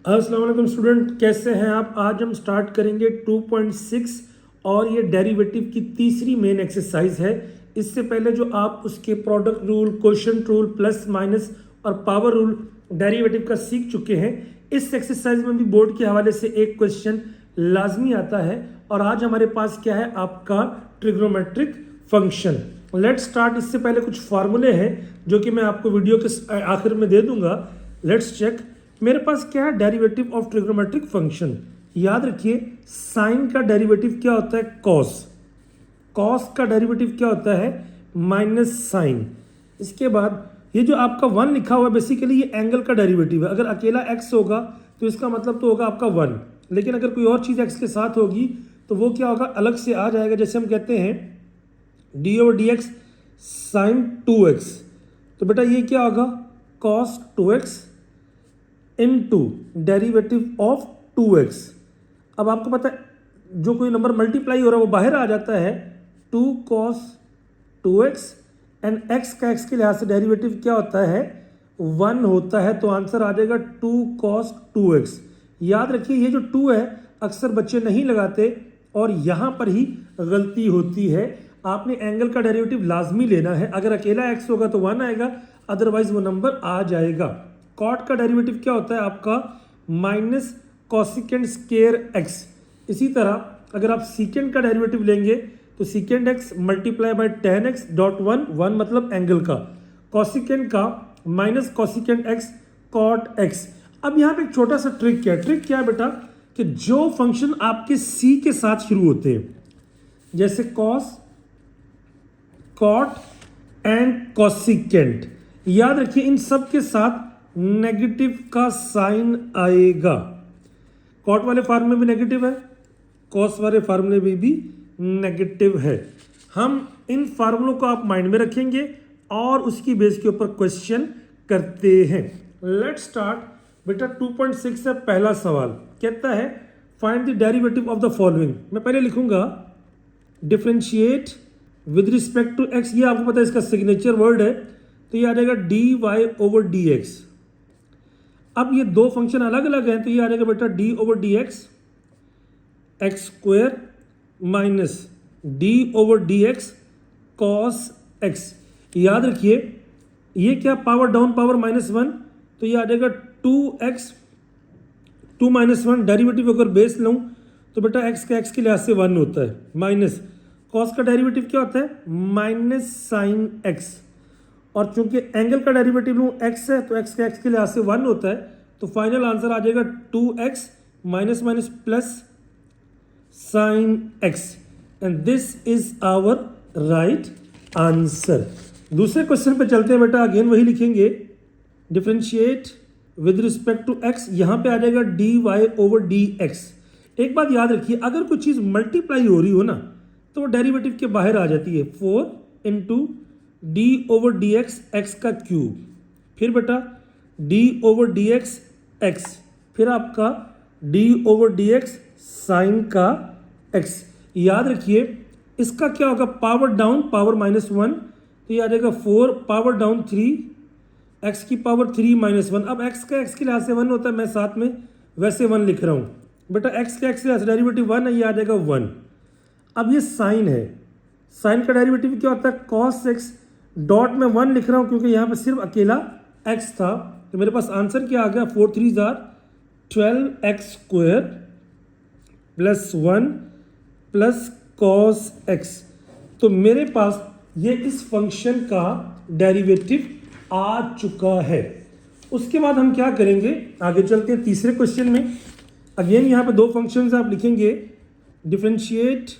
अस्सलाम वालेकुम स्टूडेंट, कैसे हैं आप। आज हम स्टार्ट करेंगे 2.6 और ये डेरिवेटिव की तीसरी मेन एक्सरसाइज है। इससे पहले जो आप उसके product rule, quotient rule, plus minus और पावर रूल डेरिवेटिव का सीख चुके हैं। इस एक्सरसाइज में भी बोर्ड के हवाले से एक क्वेश्चन लाजमी आता है और आज हमारे पास क्या है, आपका ट्रिग्नोमेट्रिक फंक्शन। Let's start. इससे पहले कुछ फार्मूले हैं जो कि मैं आपको वीडियो के आखिर में दे दूंगा। Let's check. मेरे पास क्या है, डेरिवेटिव ऑफ ट्रिग्नोमेट्रिक फंक्शन। याद रखिए, साइन का डेरिवेटिव क्या होता है, कॉस। कॉस का डेरिवेटिव क्या होता है, माइनस साइन। इसके बाद ये जो आपका 1 लिखा हुआ है, बेसिकली ये एंगल का डेरिवेटिव है। अगर अकेला x होगा तो इसका मतलब तो होगा आपका 1, लेकिन अगर कोई और चीज़ x के साथ होगी तो वो क्या होगा, अलग से आ जाएगा। जैसे हम कहते हैं d/dx साइन 2x, तो बेटा ये क्या होगा, cos 2x into derivative of 2x। अब आपको पता है जो कोई नंबर मल्टीप्लाई हो रहा है वो बाहर आ जाता है, 2 cos 2x एंड x का x के लिहाज से डेरिवेटिव क्या होता है, 1 होता है। तो आंसर आ जाएगा 2 cos 2x। याद रखिए ये जो 2 है अक्सर बच्चे नहीं लगाते और यहाँ पर ही गलती होती है। आपने एंगल का डेरिवेटिव लाजमी लेना है। अगर अकेला x होगा तो 1 आएगा, अदरवाइज वो नंबर आ जाएगा। कॉट का डेरिवेटिव क्या होता है आपका, माइनस कॉसिकेंड स्क्वायर x। इसी तरह अगर आप सीकेंड का डेरिवेटिव लेंगे तो secant x multiply by tan x dot 1 मतलब एंगल का, कॉसिकेंड का minus cosecant x cot x। अब यहाँ पे एक छोटा सा ट्रिक क्या है बेटा, कि जो फंक्शन आपके c के साथ शुरू होते हैं, जैसे कॉस, कॉट एंड कॉसिकेंड, याद रखिए इन सब के साथ नेगेटिव का साइन आएगा। कॉट वाले फार्मूले में भी नेगेटिव है, कॉस वाले फार्मूले में भी नेगेटिव है। हम इन फार्मूलों को आप माइंड में रखेंगे और उसकी बेस के ऊपर क्वेश्चन करते हैं। लेट्स स्टार्ट बेटा। 2.6 से पहला सवाल कहता है, find the derivative of the following. मैं पहले लिखूंगा differentiate with respect to x. ये आपको पता है इसका सिग्नेचर वर्ड है, तो ये आ जाएगा dy/dx। अब ये दो फंक्शन अलग अलग हैं, तो ये आ जाएगा बेटा d/dx x square minus d/dx cos x। याद रखिए ये क्या, पावर डाउन पावर -1, तो ये आ जाएगा 2x 2 - 1। डेरिवेटिव अगर बेस लूँ तो बेटा x का x के लिहाज से 1 होता है, माइनस कॉस का डेरिवेटिव क्या होता है, माइनस साइन x। और चूंकि एंगल का डेरिवेटिव लूँ x है तो x का x के लिहाज से 1 होता है, तो फाइनल आंसर आ जाएगा 2x minus minus plus sine x and this is our right answer. दूसरे क्वेश्चन पे चलते हैं बेटा। अगेन वही लिखेंगे, differentiate with respect to x। यहाँ पे आ जाएगा dy/dx। एक बात याद रखिए, अगर कोई चीज़ मल्टीप्लाई हो रही हो ना तो वो डेरिवेटिव के बाहर आ जाती है। 4 इंटू d/dx x का क्यूब, फिर बेटा d/dx x, फिर आपका d/dx साइन का x। याद रखिए इसका क्या होगा, पावर डाउन पावर -1, तो ये आ जाएगा 4 पावर डाउन 3 x की पावर 3 -1। अब x का x के लिहाज से 1 होता है, मैं साथ में वैसे 1 लिख रहा हूँ बेटा। x का x के लिहाज से डेरिवेटिव 1 है, ये आ जाएगा 1। अब ये साइन है, साइन का डेरिवेटिव क्या होता है, cos x। डॉट में 1 लिख रहा हूँ क्योंकि यहाँ पे सिर्फ अकेला x था, तो मेरे पास आंसर क्या आ गया, 4 3 12x square plus 1 plus cos x। तो मेरे पास ये इस फंक्शन का डेरिवेटिव आ चुका है। उसके बाद हम क्या करेंगे, आगे चलते हैं तीसरे क्वेश्चन में। अगेन यहाँ पे दो फंक्शंस आप लिखेंगे, differentiate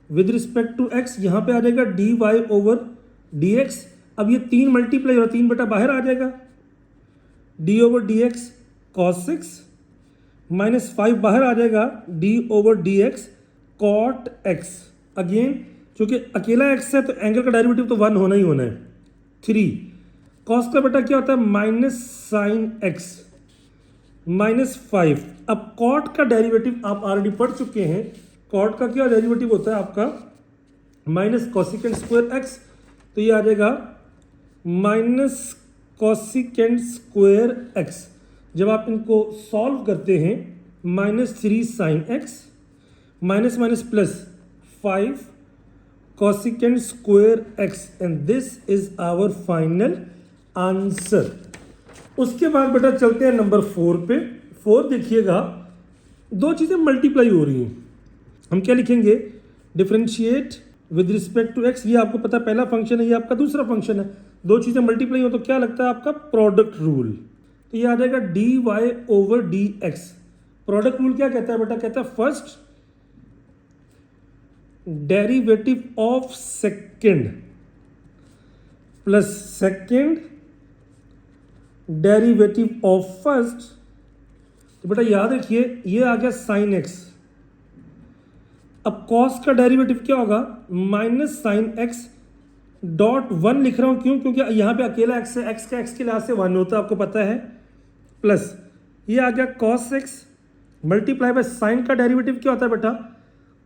with respect to x। यहाँ पे आ जाएगा dy/dx। अब ये 3 मल्टीप्लाई और 3 बेटा बाहर आ जाएगा, d/dx cos 6 माइनस 5 बाहर आ जाएगा, d/dx cot x। अगेन क्योंकि अकेला x है तो एंगल का डेरिवेटिव तो 1 होना ही होना है। 3 cos का बेटा क्या होता है, माइनस साइन x माइनस 5। अब cot का डेरिवेटिव आप ऑलरेडी पढ़ चुके हैं। cot का क्या डेरिवेटिव होता है आपका, माइनस कॉसिकेंड स्क्वायर x, तो ये आ जाएगा माइनस कॉसिकेंड स्क्वायर x। जब आप इनको सॉल्व करते हैं, -3 sin x minus minus plus 5 cosecant square x and this is our final answer. उसके बाद बेटा चलते हैं नंबर 4 पे। 4 देखिएगा, दो चीज़ें मल्टीप्लाई हो रही हैं। हम क्या लिखेंगे? Differentiate with respect to x. ये आपको पता है पहला फंक्शन है, ये आपका दूसरा फंक्शन है। दो चीज़ें मल्टीप्लाई हो तो क्या लगता है आपका? Product rule. तो ये आ जाएगा dy over dx। Product rule क्या कहता है बेटा? कहता है first derivative of second plus second derivative of first. तो बेटा याद रखिए ये आ गया साइन एक्स। अब कॉस का डेरिवेटिव क्या होगा? माइनस साइन एक्स डॉट 1 लिख रहा हूं, क्यों? क्योंकि यहां पे अकेला एक्स है, एक्स का एक्स के लिहाज से 1 होता है, आपको पता है। प्लस ये आ गया cos x multiply by sine का डेरिवेटिव क्या होता है बेटा?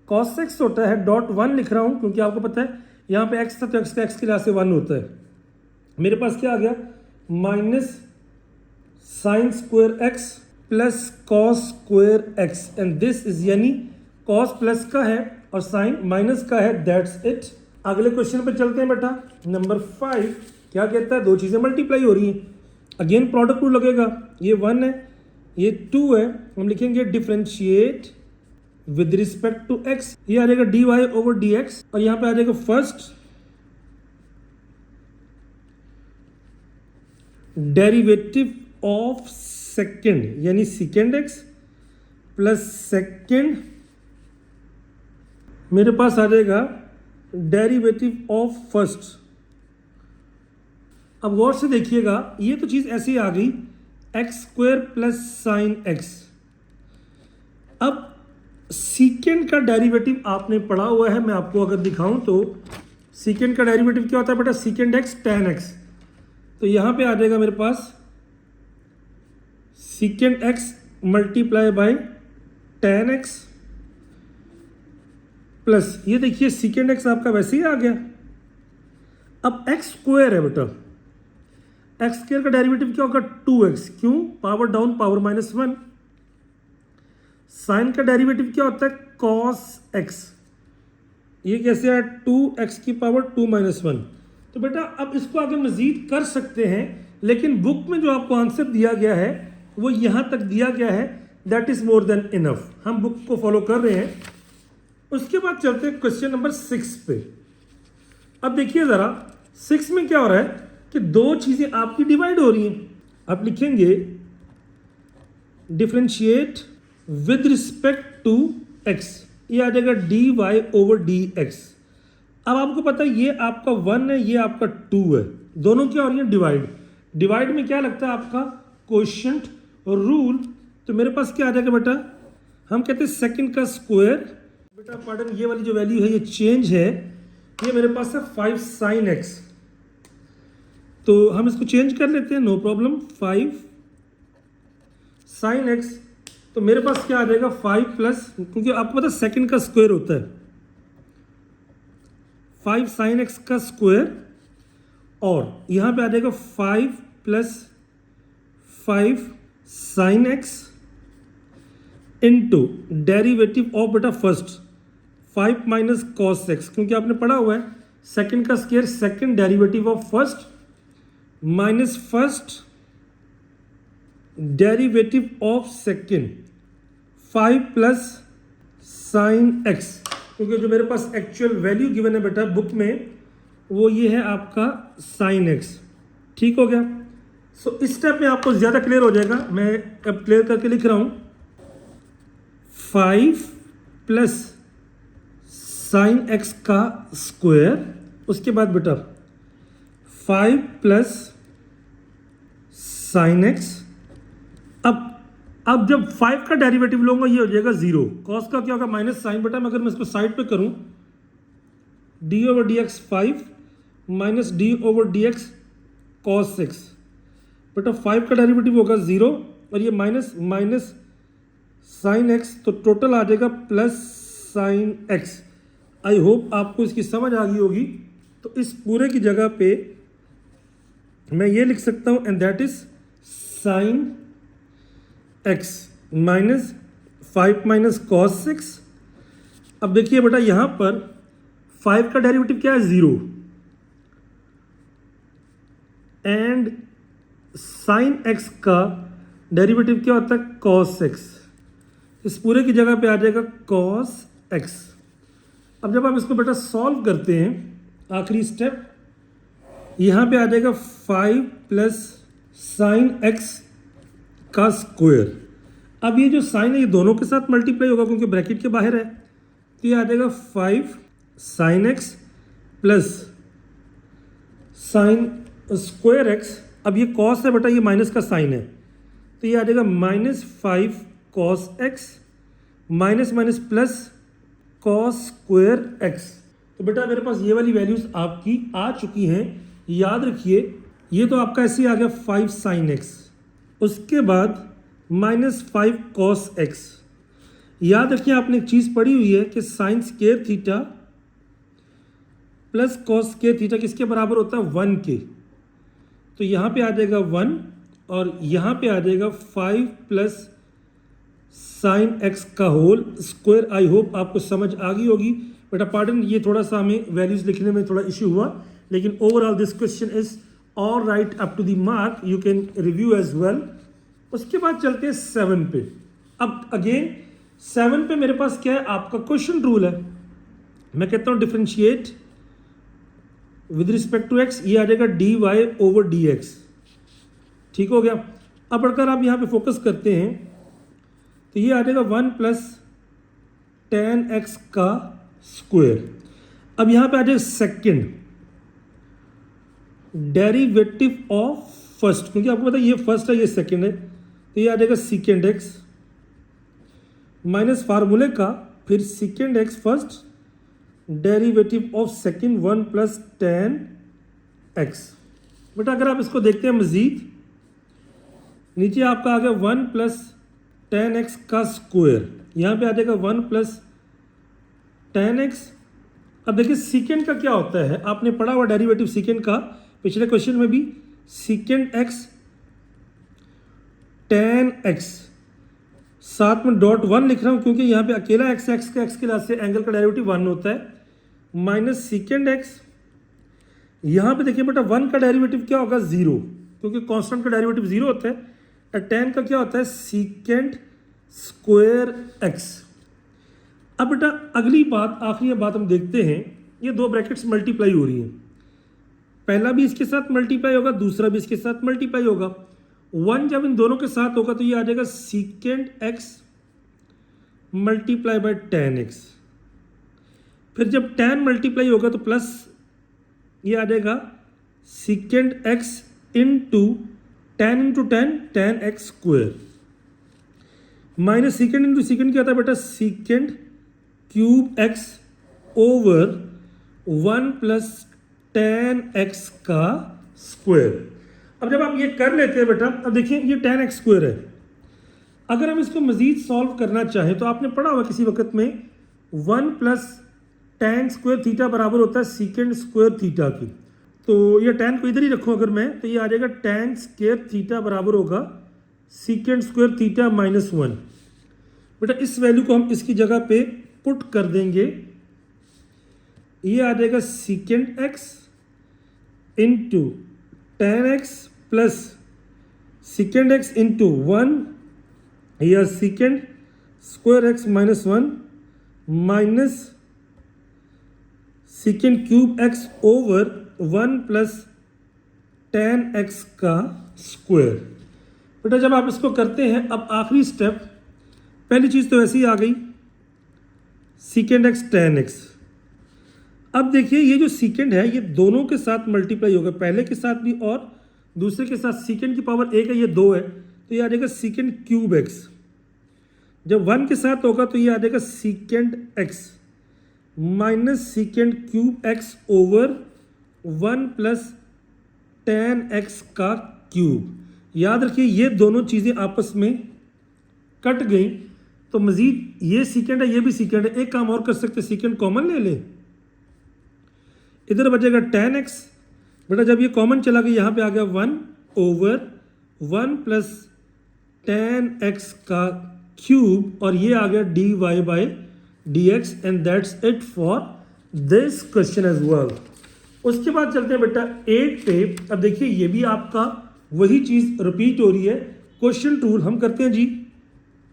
कॉस एक्स होता है, डॉट 1 लिख रहा हूं क्योंकि आपको पता है यहां पे एक्स था तो एक्स का एक्स के लिहाज से 1 होता है। मेरे पास क्या आ गया? Minus sign square x plus cos square x and this is, यानी कॉस प्लस का है और साइन माइनस का है, दैट्स इट। अगले क्वेश्चन पे चलते हैं बेटा। नंबर 5 क्या कहता है? दो चीजें मल्टीप्लाई हो रही हैं, अगेन प्रोडक्ट रूल लगेगा। ये 1 है, ये 2 है। हम लिखेंगे differentiate with respect to x. ये आ जाएगा dy ओवर dx और यहां पे आ जाएगा फर्स्ट डेरिवेटिव ऑफ सेकेंड, यानी सेकेंड एक्स प्लस सेकेंड, मेरे पास आ जाएगा डेरिवेटिव ऑफ फर्स्ट। अब गौर से देखिएगा, ये तो चीज ऐसी आ गई, x square plus sine x. अब सीकेंड का डेरिवेटिव आपने पढ़ा हुआ है, मैं आपको अगर दिखाऊं तो सीकेंड का डेरिवेटिव क्या होता है बेटा? Secant x tan x. तो यहां पे आ जाएगा मेरे पास secant x multiply by tan x plus ये देखिए सीकेंड एक्स आपका वैसे ही आ गया। अब एक्स स्क्वायर है बेटा, एक्स स्क्वायर का डेरिवेटिव क्या होगा? 2x। क्यों? Power down, power -1। साइन का डेरिवेटिव क्या होता है? cos x। ये कैसे है? 2x की पावर 2 -1। तो बेटा अब इसको आगे मजीद कर सकते हैं, लेकिन बुक में जो आपको आंसर दिया गया है वो यहां तक दिया गया है, that is more than enough. हम बुक को फॉलो कर रहे हैं। उसके बाद चलते हैं क्वेश्चन नंबर 6 पे। अब देखिए जरा 6 में क्या हो रहा है कि दो चीजें आपकी डिवाइड हो रही हैं। आप लिखेंगे differentiate with respect to x. ये आ जाएगा dy ओवर dx। अब आपको पता है ये आपका 1 है, ये आपका 2 है, दोनों क्या हो रही है? डिवाइड। डिवाइड में क्या लगता है आपका? Quotient rule. तो मेरे पास क्या आ जाएगा बेटा? हम कहते हैं सेकंड का स्क्वायर। बेटा पार्डन, ये वाली जो वैल्यू है ये चेंज है, ये मेरे पास है 5 साइन एक्स। तो हम इसको चेंज कर लेते हैं, नो प्रॉब्लम। 5 साइन एक्स, तो मेरे पास क्या आ जाएगा? 5 प्लस, क्योंकि आपको पता है सेकंड का स्क्वायर होता है, 5 साइन एक्स का स्क्वायर, और यहां पे आ जाएगा 5 plus 5 sine x into derivative of बेटा फर्स्ट 5 माइनस कॉस एक्स, क्योंकि आपने पढ़ा हुआ है सेकंड का square second derivative of first minus first derivative of second 5 plus sine x, क्योंकि जो मेरे पास एक्चुअल वैल्यू गिवन है बेटा बुक में वो ये है आपका साइन एक्स। ठीक हो गया? सो इस स्टेप में आपको ज़्यादा क्लियर हो जाएगा, मैं अब क्लियर करके लिख रहा हूँ। 5 प्लस साइन एक्स का स्क्वायर, उसके बाद बेटा 5 प्लस साइन एक्स। अब जब 5 का डेरिवेटिव लूंगा ये हो जाएगा 0। कॉस का क्या होगा? Minus sine. बेटा अगर मैं इसको साइड पे करूं, d over d x 5 minus d over d x cos x. बेटा 5 का डेरिवेटिव होगा 0 और ये माइनस माइनस साइन एक्स, तो टोटल आ जाएगा plus sine x. I hope आपको इसकी समझ आ गई होगी। तो इस पूरे की जगह पे मैं ये लिख सकता हूं, and that is sine x minus 5 minus cos 6। अब देखिए बेटा यहाँ पर 5 का डेरिवेटिव क्या है 0 एंड साइन x का डेरिवेटिव क्या होता है cos x। इस पूरे की जगह पे आ जाएगा cos x। अब जब आप इसको बेटा सॉल्व करते हैं आखिरी स्टेप यहाँ पे आ जाएगा 5 प्लस साइन x का स्क्वायर। अब ये जो साइन है ये दोनों के साथ मल्टीप्लाई होगा क्योंकि ब्रैकेट के बाहर है, तो ये आ जाएगा 5 sine x plus sine square x। अब ये कॉस है बेटा, ये माइनस का साइन है, तो ये आ जाएगा minus 5 cos x minus minus plus cos square x। तो बेटा मेरे पास ये वाली वैल्यूज आपकी आ चुकी हैं। याद रखिए ये तो आपका ऐसे ही आ गया 5 साइन x, उसके बाद माइनस 5 कॉस x। याद रखिए आपने एक चीज़ पढ़ी हुई है कि sine square theta plus cos square theta किसके बराबर होता है 1 के। तो यहाँ पे आ जाएगा 1 और यहाँ पे आ जाएगा 5 प्लस साइन x का होल स्क्वायर। आई होप आपको समझ आ गई होगी बेटा। पार्डन ये थोड़ा सा हमें वैल्यूज लिखने में थोड़ा इश्यू हुआ, लेकिन overall this question is all right up to the mark, you can review as well. उसके बाद चलते हैं 7 पे। अब अगेन 7 पे मेरे पास क्या है आपका क्वेश्चन रूल है। मैं कहता हूँ differentiate with respect to x, ये आ जाएगा dy ओवर dx। ठीक हो गया। अब अगर आप यहाँ पे फोकस करते हैं तो ये आ जाएगा 1 प्लस टेन एक्स का स्क्वायर। अब यहाँ पे आ जाएगा सेकेंड डेरिवेटिव ऑफ फर्स्ट, क्योंकि आपको पता है ये फर्स्ट है ये सेकेंड है, तो ये आ जाएगा सेकेंड एक्स माइनस फार्मूले का फिर second x first derivative of second 1 plus ten x. बेटा अगर आप इसको देखते हैं मजीद नीचे आपका आ गया 1 प्लस टेन एक्स का स्क्वायर, यहाँ पे आ जाएगा 1 प्लस टेन एक्स। अब देखिए सीकेंड का क्या होता है, आपने पढ़ा हुआ डेरिवेटिव सीकेंड का पिछले क्वेश्चन में भी, सीकेंड एक्स टेन एक्स, साथ में डॉट 1 लिख रहा हूँ क्योंकि यहाँ पे अकेला एक्स के लिहाज से एंगल का डेरिवेटिव 1 होता है, माइनस सीकेंड एक्स। यहाँ पे देखिए बेटा 1 का डेरिवेटिव क्या होगा 0, क्योंकि कांस्टेंट का डेरिवेटिव 0 होता है। और टेन का क्या होता है सीकेंड स्क्वायर एक्स। अब बेटा अगली बात आखिरी बात हम देखते हैं, ये दो ब्रैकेट्स मल्टीप्लाई हो रही हैं, पहला भी इसके साथ मल्टीप्लाई होगा दूसरा भी इसके साथ मल्टीप्लाई होगा। 1 जब इन दोनों के साथ होगा तो ये आ जाएगा सीकेंड x multiply by tan x. फिर जब टेन मल्टीप्लाई होगा तो प्लस ये आ जाएगा सीकेंड x into ten ten x square, minus सीकेंड into सीकेंड क्या होता है बेटा सीकेंड cube x over 1 plus ten x का स्क्वायर। अब जब आप ये कर लेते हैं बेटा, अब देखिए ये टेन एक्स स्क्वायर है, अगर हम इसको मजीद सॉल्व करना चाहें तो आपने पढ़ा होगा किसी वक्त में 1 प्लस टेन स्क्वायर थीटा बराबर होता है सीकेंड स्क्वायर थीटा की। तो ये टेन को इधर ही रखूँ अगर मैं, तो ये आ जाएगा टेन स्क्वायर थीटा बराबर होगा सीकेंड स्क्वायर थीटा माइनस 1। बेटा इस वैल्यू को हम इसकी जगह पे पुट कर देंगे, ये आ जाएगा सीकेंड x into ten x plus सीकेंड x into 1 या secant square x minus 1 minus सीकेंड cube x over 1 plus ten x का स्क्वायर। बेटा जब आप इसको करते हैं, अब आखिरी स्टेप, पहली चीज़ तो ऐसी ही आ गई सीकेंड एक्स टेन एक्स। अब देखिए ये जो सीकेंड है ये दोनों के साथ मल्टीप्लाई होगा, पहले के साथ भी और दूसरे के साथ। सीकेंड की पावर 1 है, ये 2 है, तो ये आ जाएगा सीकेंड क्यूब एक्स। जब 1 के साथ होगा तो ये आ जाएगा सीकेंड x minus सीकेंड cube x over 1 plus ten x का क्यूब। याद रखिए ये दोनों चीज़ें आपस में कट गई तो मजीद ये सीकेंड है ये भी सीकेंड है, एक काम और कर सकते, सीकेंड कॉमन ले लें, इधर बचेगा टेन एक्स। बेटा जब ये कॉमन चला गया यहाँ पे आ गया 1 ओवर 1 प्लस tan x का क्यूब और ये आ गया dy by dx and that's it for this question as well. उसके बाद चलते हैं बेटा 8 पे। अब देखिए ये भी आपका वही चीज़ रिपीट हो रही है। क्वेश्चन टूल हम करते हैं जी,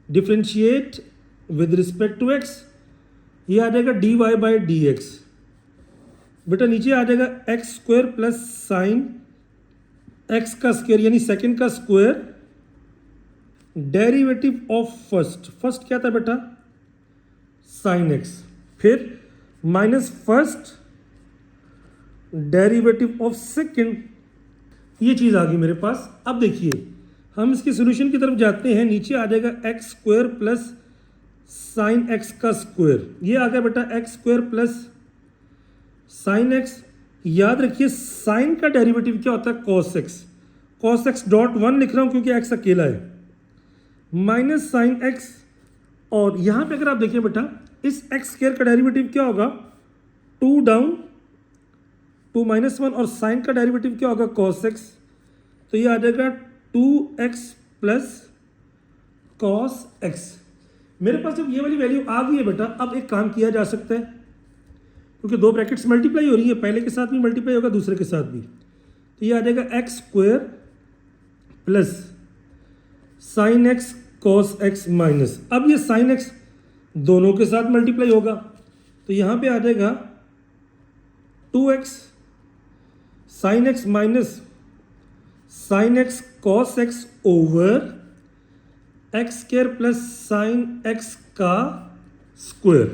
differentiate with respect to x, ये आ जाएगा dy बाई डी एक्स। बेटा नीचे आ जाएगा x square plus sine x का स्क्वायर यानी सेकंड का स्क्वायर, डेरिवेटिव ऑफ फर्स्ट क्या था बेटा साइन एक्स, फिर minus first derivative of second, ये चीज़ आ गई मेरे पास। अब देखिए हम इसके सोल्यूशन की तरफ जाते हैं। नीचे आ जाएगा x square plus sine x का स्क्वायर, ये आ गया बेटा x square plus sine x. याद रखिए साइन का डेरिवेटिव क्या होता है cos x, cos x dot 1 लिख रहा हूं क्योंकि एक्स अकेला है, माइनस साइन एक्स। और यहां पे अगर आप देखिए बेटा इस एक्स स्क्वायर का डेरिवेटिव क्या होगा 2 डाउन 2 माइनस 1 और साइन का डेरिवेटिव क्या होगा कॉस एक्स, तो ये आ जाएगा 2x प्लस कॉस एक्स। मेरे पास जब ये वाली वैल्यू आ गई है बेटा, अब एक काम किया जा सकता है क्योंकि दो ब्रैकेट्स मल्टीप्लाई हो रही है, पहले के साथ भी मल्टीप्लाई होगा दूसरे के साथ भी, तो ये आ जाएगा x square plus sine x cos x minus. अब ये साइन एक्स दोनों के साथ मल्टीप्लाई होगा तो यहां पे आ जाएगा 2x sine x minus sine x cos x over x square plus sine x का स्क्वायर।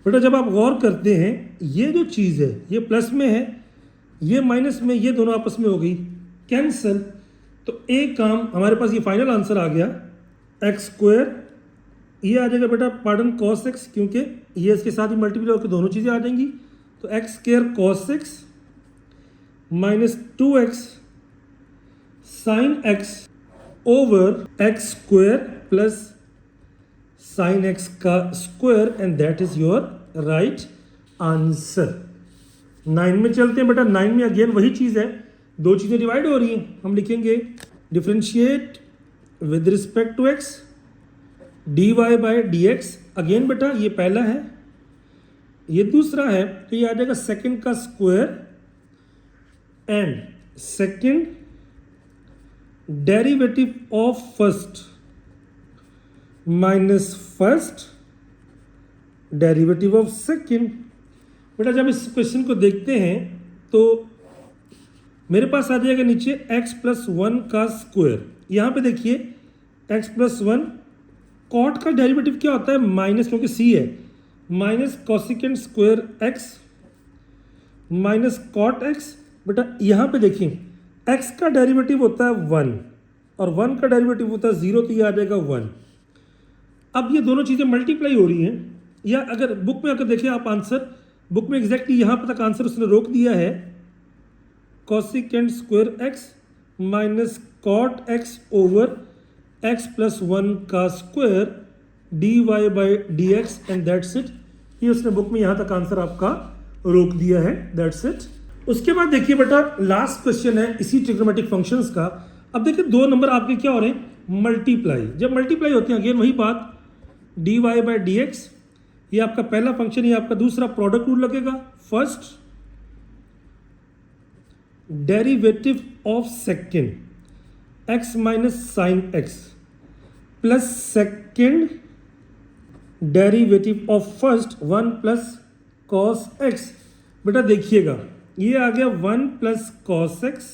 बेटा जब आप गौर करते हैं ये जो चीज़ है ये प्लस में है ये माइनस में, ये दोनों आपस में हो गई कैंसिल, तो एक काम हमारे पास ये फाइनल आंसर आ गया एक्स स्क्वायर, ये आ जाएगा बेटा पार्डन कॉस एक्स क्योंकि ये इसके साथ ही मल्टीप्लाई होकर दोनों चीज़ें आ जाएंगी, तो x square cos x minus 2x sine x over x square plus sine x का square and that is your right answer. 9 में चलते हैं बेटा। 9 में अगेन वही चीज़ है, दो चीज़ें डिवाइड हो रही हैं। हम लिखेंगे differentiate with respect to x dy by d x. Again बेटा ये पहला है ये दूसरा है, तो ये आ जाएगा सेकंड का square and second derivative of first minus first derivative of second. बेटा जब इस क्वेश्चन को देखते हैं तो मेरे पास आ जाएगा नीचे x प्लस 1 का स्क्वायर। यहाँ पे देखिए x प्लस 1 कॉट का डेरिवेटिव क्या होता है माइनस, क्योंकि c है, minus cosecant square x minus cot x। बेटा यहाँ पे देखिए x का डेरिवेटिव होता है 1 और 1 का डेरिवेटिव होता है 0, तो ये आ जाएगा 1। अब ये दोनों चीज़ें मल्टीप्लाई हो रही हैं, या अगर बुक में अगर देखें आप आंसर, बुक में एग्जैक्टली यहाँ पर तक आंसर उसने रोक दिया है cosecant square x minus cot x over x plus 1 का square dy by d x and that's it. ये उसने बुक में यहाँ तक आंसर आपका रोक दिया है, दैट्स इट। उसके बाद देखिए बेटा लास्ट क्वेश्चन है इसी ट्रिग्नोमेट्रिक फंक्शंस का। अब देखिए दो नंबर आपके क्या हो रहे हैं मल्टीप्लाई, जब मल्टीप्लाई होते हैं अगेन वही बात dy बाई डी एक्स, ये आपका पहला फंक्शन, ये आपका दूसरा प्रोडक्ट रूल लगेगा। First derivative of second x minus sine x plus second derivative of first 1 plus cos x. बेटा देखिएगा ये आ गया 1 प्लस कॉस एक्स।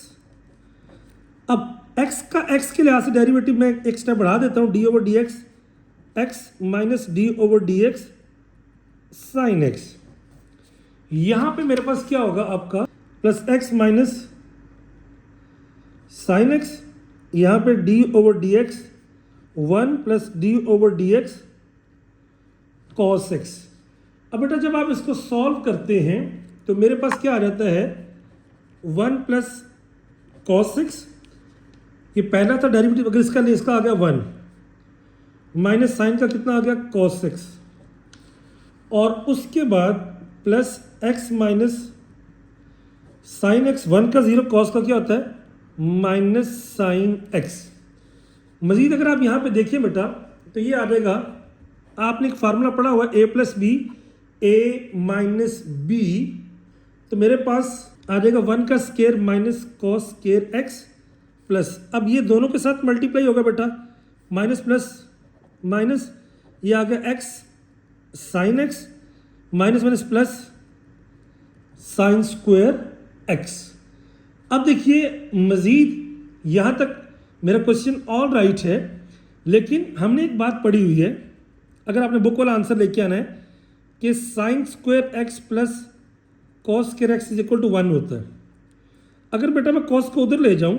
अब x का x के लिहाज से डेरिवेटिव में एक स्टेप बढ़ा देता हूँ d over d x, x minus d over d x sine x. यहाँ पे मेरे पास क्या होगा आपका plus x minus sine x, यहाँ पे d over d x 1 plus D over d x cos x. अब बेटा जब आप इसको सॉल्व करते हैं तो मेरे पास क्या आ जाता है 1 प्लस कॉस एक्स, ये पहला था डेरिवेटिव, अगर इसका नहीं इसका आ गया 1 माइनस साइन का कितना आ गया कॉस एक्स, और उसके बाद plus x minus sine x, 1 का 0 कॉस का क्या होता है माइनस साइन एक्स। मजीद अगर आप यहाँ पे देखिए बेटा तो ये आ जाएगा, आपने एक फार्मूला पढ़ा हुआ ए प्लस बी ए माइनस बी, तो मेरे पास आ जाएगा 1 का square minus cos square x plus, अब ये दोनों के साथ मल्टीप्लाई होगा बेटा, माइनस प्लस माइनस, ये आ गया x sine x minus minus plus sine square x. अब देखिए मज़ीद यहाँ तक मेरा क्वेश्चन ऑल राइट है, लेकिन हमने एक बात पढ़ी हुई है, अगर आपने बुक वाला आंसर लेके आना है कि sine square x plus cos square x is equal to 1 होता है। अगर बेटा मैं कॉस को उधर ले जाऊं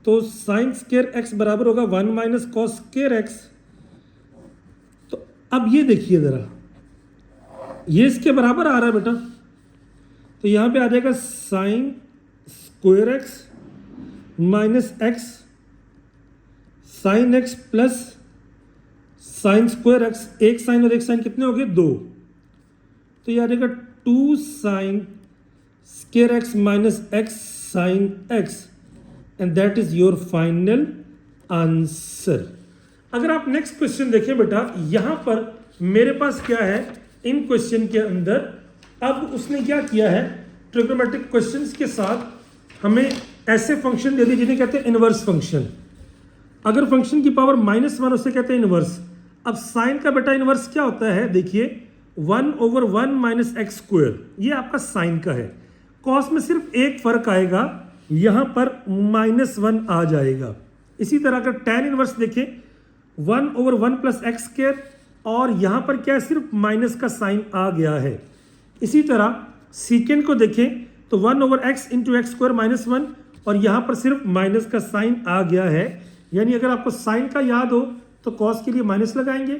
तो साइन स्क्वायर एक्स बराबर होगा 1 माइनस कॉस स्क्वायर एक्स। तो अब ये देखिए ज़रा, ये इसके बराबर आ रहा है बेटा, तो यहाँ पे आ जाएगा sign square x minus x sine x plus sine square x, एक साइन और एक साइन कितने हो गए 2, तो ये आ जाएगा 2 sign square x minus x sine x and that is your final answer. अगर आप नेक्स्ट क्वेश्चन देखें बेटा, यहां पर मेरे पास क्या है इन क्वेश्चन के अंदर, अब उसने क्या किया है ट्रिग्नोमेट्रिक क्वेश्चंस के साथ हमें ऐसे फंक्शन दे दिए जिन्हें कहते हैं इनवर्स फंक्शन। अगर फंक्शन की पावर -1 उसे कहते हैं इनवर्स। अब साइन का बेटा इनवर्स क्या होता है, देखिए 1/1 माइनस एक्स स्क्वायर, ये आपका साइन का है। कॉस में सिर्फ एक फर्क आएगा, यहां पर -1 आ जाएगा। इसी तरह अगर tan इनवर्स देखें 1/1 प्लस एक्स स्क्वायर, और यहां पर क्या है सिर्फ माइनस का साइन आ गया है। इसी तरह सीकेंड को देखें तो 1/x इंटू एक्स स्क्वायर -1, और यहां पर सिर्फ माइनस का साइन आ गया है। यानी अगर आपको साइन का याद हो तो कॉस के लिए माइनस लगाएंगे,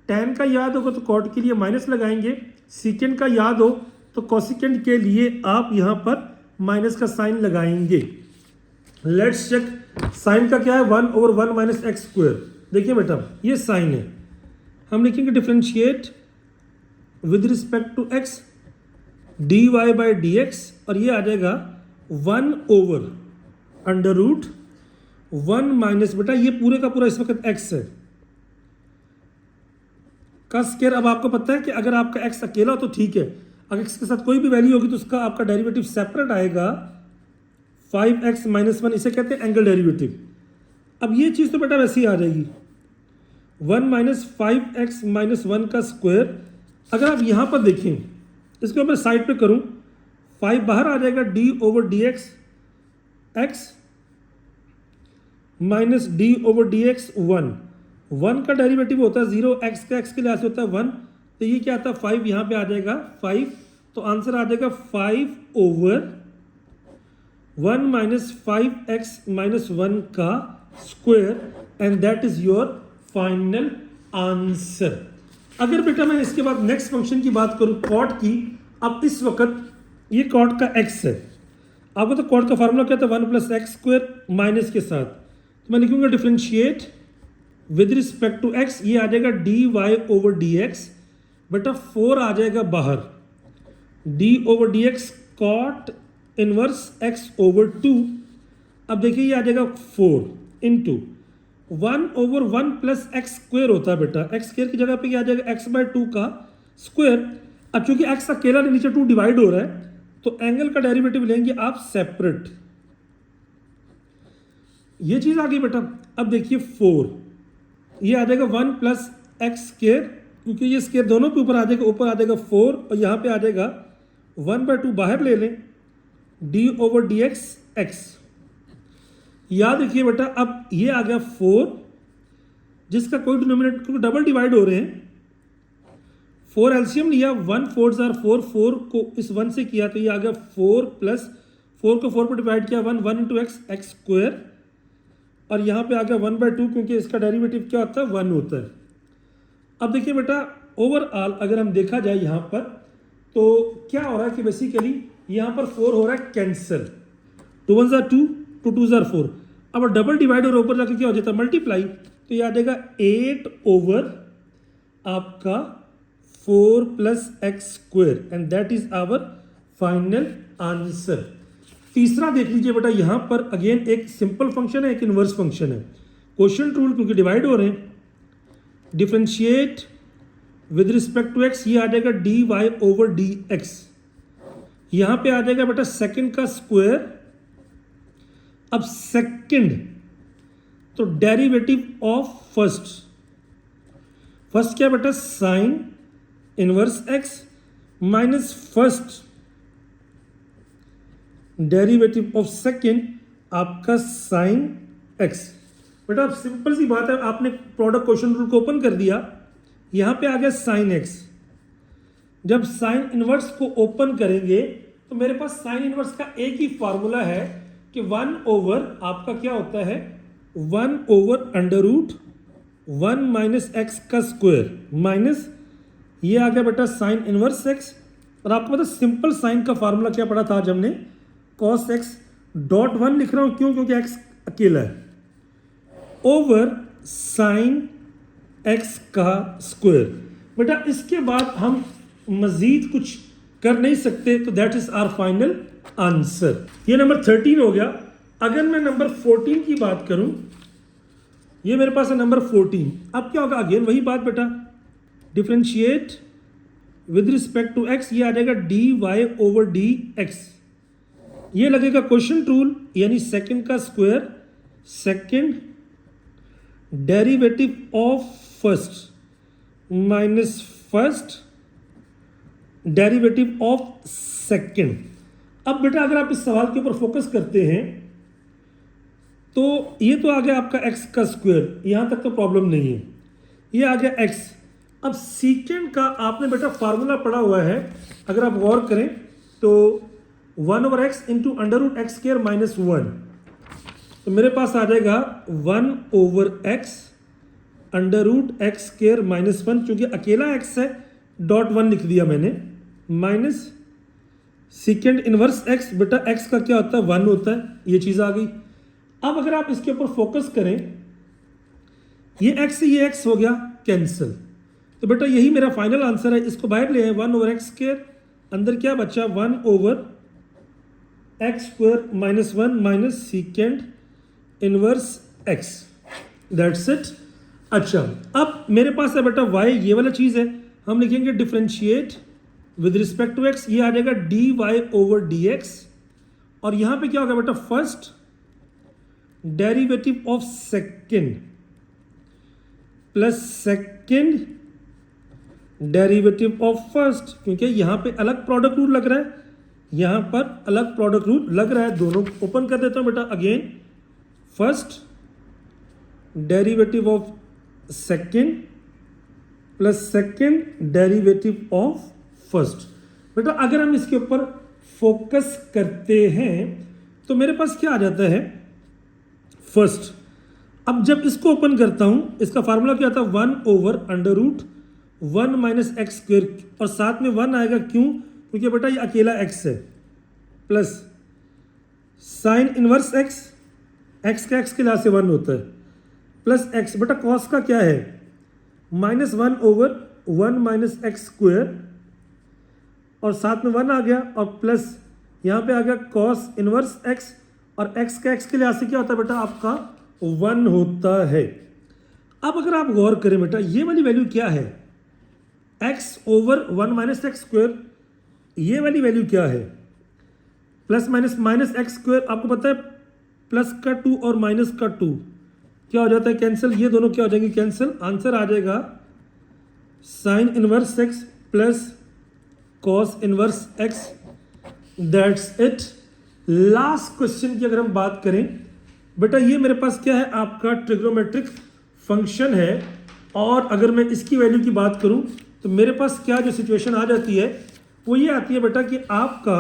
टैन का याद होगा तो कॉट के लिए माइनस लगाएंगे, सीकेंड का याद हो तो कॉसिकेंड के लिए आप यहाँ पर माइनस का साइन लगाएंगे। लेट्स चेक, साइन का क्या है 1/1 माइनस एक्स स्क्वायर। देखिए बेटा ये साइन है, हम लिखेंगे differentiate with respect to x dy by d x, और ये आ जाएगा 1/√1 माइनस, बेटा ये पूरे का पूरा इस वक्त x है का स्क्वायर। अब आपको पता है कि अगर आपका x अकेला हो तो ठीक है, अगर x के साथ कोई भी वैल्यू होगी तो उसका आपका डेरिवेटिव सेपरेट आएगा 5x - 1, इसे कहते हैं एंगल डेरिवेटिव। अब ये चीज़ तो बेटा वैसे ही आ जाएगी 1 माइनस 5x - 1 का स्क्वायर। अगर आप यहाँ पर देखें, इसको मैं साइड पे करूँ, 5 बाहर आ जाएगा d/dx x माइनस d/dx 1 का डेरिवेटिव होता है 0, x का x के लिहाज से होता है 1, तो ये क्या आता है 5 यहाँ पे आ जाएगा 5, तो आंसर आ जाएगा 5/1 माइनस 5x - 1 का square and that is your final answer. अगर बेटा मैं इसके बाद नेक्स्ट फंक्शन की बात करूं कॉट की, अब इस वक्त ये कॉट का x है, आपको तो कॉट का फार्मूला क्या था 1 प्लस एक्स स्क्वायर माइनस के साथ, तो मैं लिखूंगा differentiate with respect to x, ये आ जाएगा dy/dx, बेटा 4 आ जाएगा बाहर, d/dx कॉट इनवर्स x/2। अब देखिए ये आ जाएगा 4 इंटू 1/1 प्लस एक्स स्क्वायर होता है बेटा, एक्स स्क्वायर की जगह पे क्या आ जाएगा x/2 का स्क्वायर। अब चूंकि x अकेला नीचे 2 डिवाइड हो रहा है तो एंगल का डेरिवेटिव लेंगे आप सेपरेट, ये चीज आ गई बेटा। अब देखिए 4, ये आ जाएगा 1 प्लस एक्स स्क्वायर, क्योंकि ये स्क्वायर दोनों पे ऊपर आ जाएगा, ऊपर आ जाएगा 4 और यहाँ पे आ जाएगा 1/2 बाहर ले लें d/dx x। याद रखिए बेटा अब ये आ गया 4 जिसका कोई डिनोमिनेटर, क्योंकि डबल डिवाइड हो रहे हैं, 4 एलसीएम लिया, 1 4 4 को इस 1 से किया तो ये आ गया 4 प्लस 4 को 4 पर डिवाइड किया 1 इंटू एक्स स्क्वायर, और यहाँ पे आ गया 1/2 क्योंकि इसका डेरिवेटिव क्या होता है 1 होता है। अब देखिए बेटा ओवरऑल अगर हम देखा जाए यहाँ पर तो क्या हो रहा है कि बेसिकली यहाँ पर 4 हो रहा है कैंसिल, 2 1 2 2 2 4। अब डबल डिवाइड और ऊपर जाकर क्या हो जाता है मल्टीप्लाई, तो ये आ जाएगा 8 ओवर आपका 4 plus x square and that is our final answer. तीसरा देख लीजिए बेटा, यहां पर अगेन एक सिंपल फंक्शन है, एक इनवर्स फंक्शन है। क्वोशिएंट रूल क्योंकि डिवाइड हो रहे हैं, differentiate with respect to x, ये आ जाएगा d y over d x. यहां पे आ जाएगा बेटा सेकंड का स्क्वायर। अब सेकंड तो डेरिवेटिव ऑफ फर्स्ट, फर्स्ट क्या बेटा sine inverse x minus first derivative of second आपका साइन एक्स। बेटा अब सिंपल सी बात है, आपने प्रोडक्ट क्वेश्चन रूल को ओपन कर दिया, यहां पे आ गया साइन एक्स। जब साइन इनवर्स को ओपन करेंगे तो मेरे पास साइन इनवर्स का एक ही फॉर्मूला है कि 1 ओवर आपका क्या होता है 1 over under root 1 minus x का स्क्वायर माइनस ये आ गया बेटा साइन इनवर्स एक्स। और आपको पता सिंपल साइन का फॉर्मूला क्या पढ़ा था आज हमने, कॉस एक्स डॉट 1 लिख रहा हूं क्यों, क्योंकि एक्स अकेला है, ओवर साइन एक्स का स्क्वायर। बेटा इसके बाद हम मजीद कुछ कर नहीं सकते, तो that is our final answer. ये नंबर 13 हो गया। अगर मैं नंबर 14 की बात करूं, ये मेरे पास है नंबर 14। अब क्या होगा, अगेन वही बात बेटा, differentiate with respect to x, ये आ जाएगा d y over d x. ये लगेगा क्वोशिएंट रूल, यानी सेकंड का square second derivative of first minus first derivative of second. अब बेटा अगर आप इस सवाल के ऊपर फोकस करते हैं तो ये तो आ गया आपका x का स्क्वायर, यहां तक तो प्रॉब्लम नहीं है, ये आ गया x। अब सीकेंड का आपने बेटा फार्मूला पढ़ा हुआ है, अगर आप गौर करें तो 1 over x into under root x square minus 1, तो मेरे पास आ जाएगा 1 over x under root x square minus 1, चूंकि अकेला x है डॉट 1 लिख दिया मैंने, माइनस सीकेंड इनवर्स x, बेटा x का क्या होता है 1 होता है, ये चीज़ आ गई। अब अगर आप इसके ऊपर फोकस करें, ये x से ये x हो गया कैंसिल, तो बेटा यही मेरा फाइनल आंसर है। इसको बाहर ले आए 1 ओवर एक्स स्क्वायर, अंदर क्या बचा 1 over x square minus 1 minus सीकेंड inverse x, that's it. अच्छा अब मेरे पास है बेटा y, ये वाला चीज़ है, हम लिखेंगे differentiate with respect to x, ये आ जाएगा d y over d x. और यहां पे क्या होगा बेटा first derivative of second plus second derivative of first, क्योंकि यहां पे अलग प्रोडक्ट रूल लग रहा है, यहां पर अलग प्रोडक्ट रूल लग रहा है। दोनों ओपन कर देता हूं बेटा, again first derivative of second plus second derivative of first. बेटा अगर हम इसके ऊपर फोकस करते हैं तो मेरे पास क्या आ जाता है फर्स्ट। अब जब इसको ओपन करता हूं, इसका फार्मूला क्या आता है 1 over under root 1 minus x square, और साथ में 1 आएगा क्यों, क्योंकि बेटा ये अकेला x है, plus sine inverse x, x का x के लिहाज से 1 होता है, प्लस x, बेटा कॉस का क्या है minus 1 over 1 minus x square, और साथ में 1 आ गया, और प्लस यहाँ पे आ गया कॉस इनवर्स x, और x का x के लिहाज से क्या होता है बेटा आपका 1 होता है। अब अगर आप गौर करें बेटा, ये वाली वैल्यू क्या है x over 1 minus x square, ये वाली वैल्यू क्या है plus minus minus x square, आपको पता है प्लस का 2 और माइनस का 2 क्या हो जाता है कैंसिल, ये दोनों क्या हो जाएंगे कैंसिल, आंसर आ जाएगा sine inverse x plus cos inverse x, that's it. Last question की अगर हम बात करें बेटा, ये मेरे पास क्या है आपका ट्रिग्नोमेट्रिक फंक्शन है, और अगर मैं इसकी वैल्यू की बात करूं तो मेरे पास क्या जो सिचुएशन आ जाती है वो ये आती है बेटा कि आपका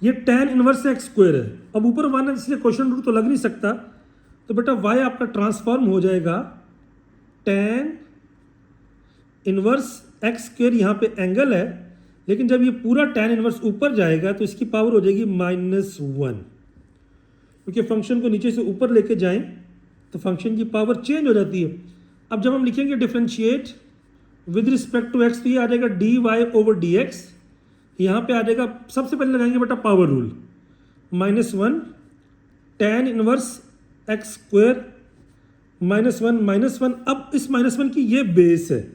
ये tan इनवर्स एक्स स्क्वायर है, अब ऊपर 1 है इसलिए क्वेश्चन रूल तो लग नहीं सकता, तो बेटा y आपका ट्रांसफॉर्म हो जाएगा tan इनवर्स एक्स स्क्वायर, यहाँ पे एंगल है, लेकिन जब ये पूरा tan इनवर्स ऊपर जाएगा तो इसकी पावर हो जाएगी -1, क्योंकि फंक्शन को नीचे से ऊपर लेके जाएं तो फंक्शन की पावर चेंज हो जाती है। अब जब हम लिखेंगे differentiate with respect to x, तो ये आ जाएगा d y over d x, यहाँ पे आ जाएगा, सबसे पहले लगाएंगे बेटा power rule, -1 tan inverse x square -1 अब इस -1 की ये बेस है,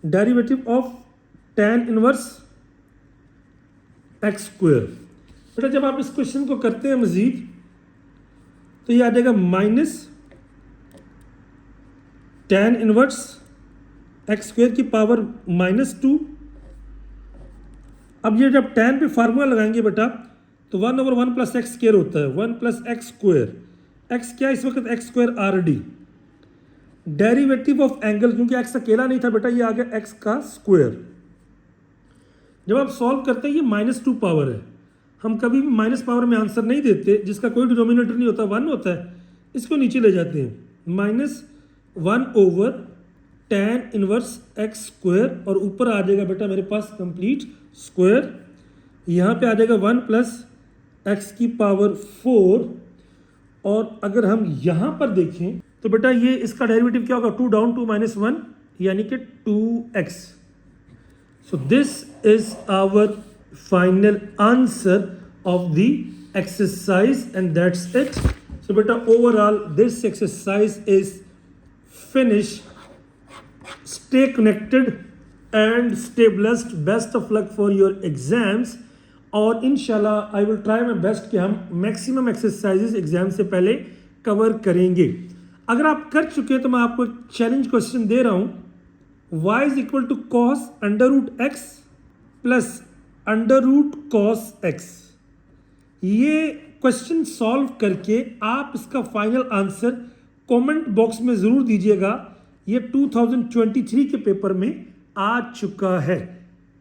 derivative of tan inverse x square. बेटा जब आप इस क्वेश्चन को करते हैं मजीद तो ये आ जाएगा -tan इनवर्स x स्क्वायर की पावर -2। अब ये जब tan पे फार्मूला लगाएंगे बेटा तो 1/1 + x स्क्वायर होता है, 1 + x स्क्वायर। x क्या इस वक्त x square RD, derivative of angle, क्योंकि x अकेला नहीं था बेटा, ये आ गया x का स्क्वायर। जब आप सॉल्व करते हैं ये -2 पावर है, हम कभी भी माइनस पावर में आंसर नहीं देते, जिसका कोई डिनोमिनेटर नहीं होता, 1 होता है, इसको नीचे ले जाते हैं, -1/tan इनवर्स x स्क्वायर और ऊपर आ जाएगा बेटा मेरे पास कंप्लीट स्क्वायर। यहाँ पे आ जाएगा 1 + x की पावर 4। और अगर हम यहाँ पर देखें तो बेटा ये इसका डेरिवेटिव क्या होगा, 2 डाउन 2 -1 यानी कि 2x। So this is our final answer of the exercise and that's it. So बेटा overall this exercise is finish. Stay connected and stay blessed. Best of luck for your exams. और इंशाल्लाह I will try my best कि हम maximum exercises exam से पहले cover करेंगे। अगर आप कर चुके हैं तो मैं आपको एक चैलेंज क्वेश्चन दे रहा हूँ, y = cos √x + √cos x। ये क्वेश्चन सॉल्व करके आप इसका फाइनल आंसर कमेंट बॉक्स में ज़रूर दीजिएगा। ये 2023 के पेपर में आ चुका है।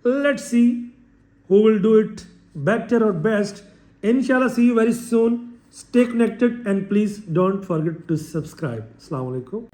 Let's see who will do it better or best. Inshallah, see you very soon. Stay connected and please don't forget to subscribe. Assalamu alaikum.